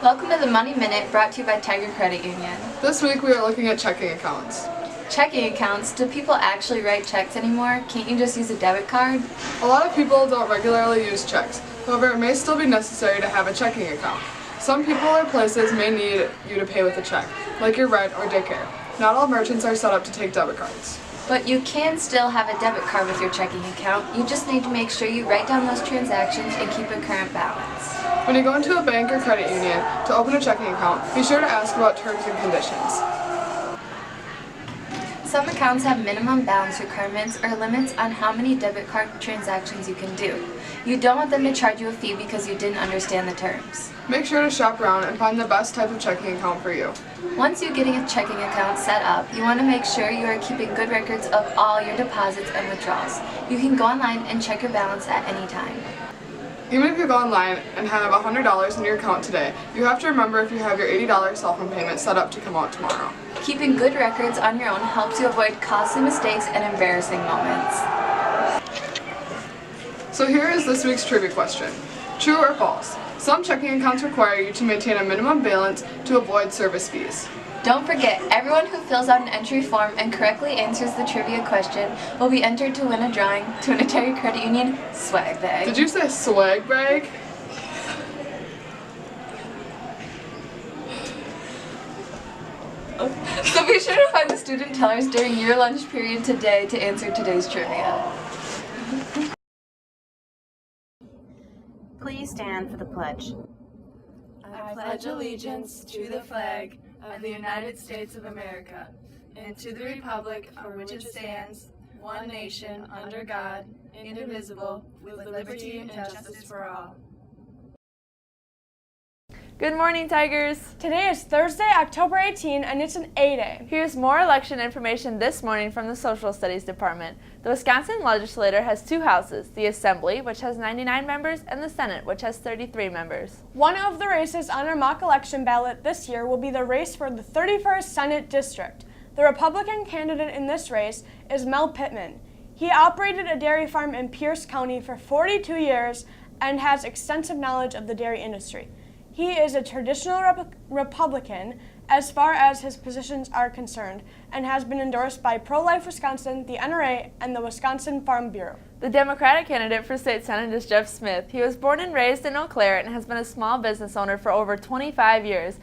Welcome to the Money Minute, brought to you by Tiger Credit Union. This week we are looking at checking accounts. Checking accounts? Do people actually write checks anymore? Can't you just use a debit card? A lot of people don't regularly use checks. However, it may still be necessary to have a checking account. Some people or places may need you to pay with a check, like your rent or daycare. Not all merchants are set up to take debit cards. But you can still have a debit card with your checking account. You just need to make sure you write down those transactions and keep a current balance. When you go into a bank or credit union to open a checking account, be sure to ask about terms and conditions. Some accounts have minimum balance requirements or limits on how many debit card transactions you can do. You don't want them to charge you a fee because you didn't understand the terms. Make sure to shop around and find the best type of checking account for you. Once you're getting a checking account set up, you want to make sure you are keeping good records of all your deposits and withdrawals. You can go online and check your balance at any time. Even if you go online and have $100 in your account today, you have to remember if you have your $80 cell phone payment set up to come out tomorrow. Keeping good records on your own helps you avoid costly mistakes and embarrassing moments. So here is this week's trivia question. True or false? Some checking accounts require you to maintain a minimum balance to avoid service fees. Don't forget, everyone who fills out an entry form and correctly answers the trivia question will be entered to win a drawing to an Tiger Credit Union swag bag. Did you say swag bag? So be sure to find the student tellers during your lunch period today to answer today's trivia. Please stand for the pledge. I pledge allegiance to the flag of the United States of America and to the republic for which it stands, one nation, under God, indivisible, with liberty and justice for all. Good morning, Tigers! Today is Thursday, October 18, and it's an A-Day. Here's more election information this morning from the Social Studies Department. The Wisconsin legislature has two houses, the Assembly, which has 99 members, and the Senate, which has 33 members. One of the races on our mock election ballot this year will be the race for the 31st Senate District. The Republican candidate in this race is Mel Pittman. He operated a dairy farm in Pierce County for 42 years and has extensive knowledge of the dairy industry. He is a traditional Republican as far as his positions are concerned and has been endorsed by Pro-Life Wisconsin, the NRA, and the Wisconsin Farm Bureau. The Democratic candidate for state senate is Jeff Smith. He was born and raised in Eau Claire and has been a small business owner for over 25 years.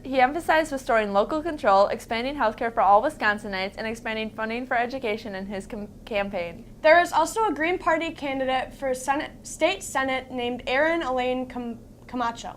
He emphasized restoring local control, expanding healthcare for all Wisconsinites, and expanding funding for education in his campaign. There is also a Green Party candidate for state senate named Erin Elaine Camacho.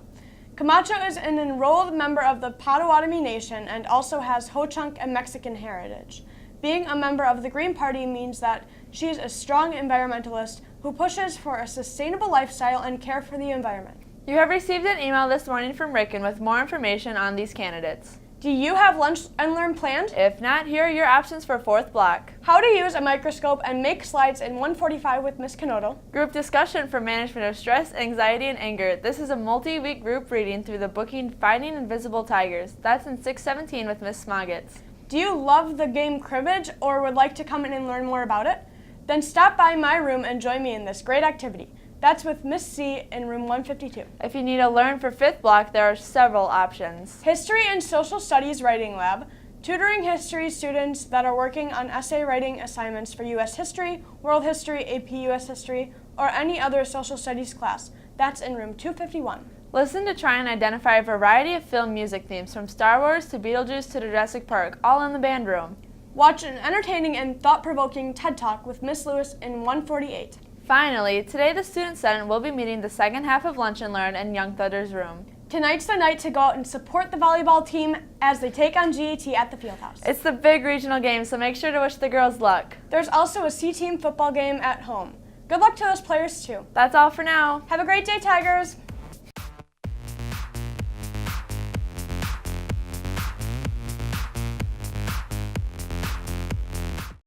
Camacho is an enrolled member of the Potawatomi Nation and also has Ho-Chunk and Mexican heritage. Being a member of the Green Party means that she is a strong environmentalist who pushes for a sustainable lifestyle and care for the environment. You have received an email this morning from Ricken with more information on these candidates. Do you have Lunch and Learn planned? If not, here are your options for fourth block. How to use a microscope and make slides in 145 with Ms. Canoto. Group discussion for management of stress, anxiety, and anger. This is a multi-week group reading through the booking Finding Invisible Tigers. That's in 617 with Ms. Smoggets. Do you love the game cribbage or would like to come in and learn more about it? Then stop by my room and join me in this great activity. That's with Miss C in room 152. If you need to learn for fifth block, there are several options. History and Social Studies Writing Lab, tutoring history students that are working on essay writing assignments for U.S. History, World History, AP U.S. History, or any other social studies class. That's in room 251. Listen to try and identify a variety of film music themes from Star Wars to Beetlejuice to Jurassic Park, all in the band room. Watch an entertaining and thought-provoking TED Talk with Miss Lewis in 148. Finally, today the Student Senate will be meeting the second half of Lunch and Learn in Young Thudder's room. Tonight's the night to go out and support the volleyball team as they take on GET at the Fieldhouse. It's the big regional game, so make sure to wish the girls luck. There's also a C-team football game at home. Good luck to those players too. That's all for now. Have a great day, Tigers!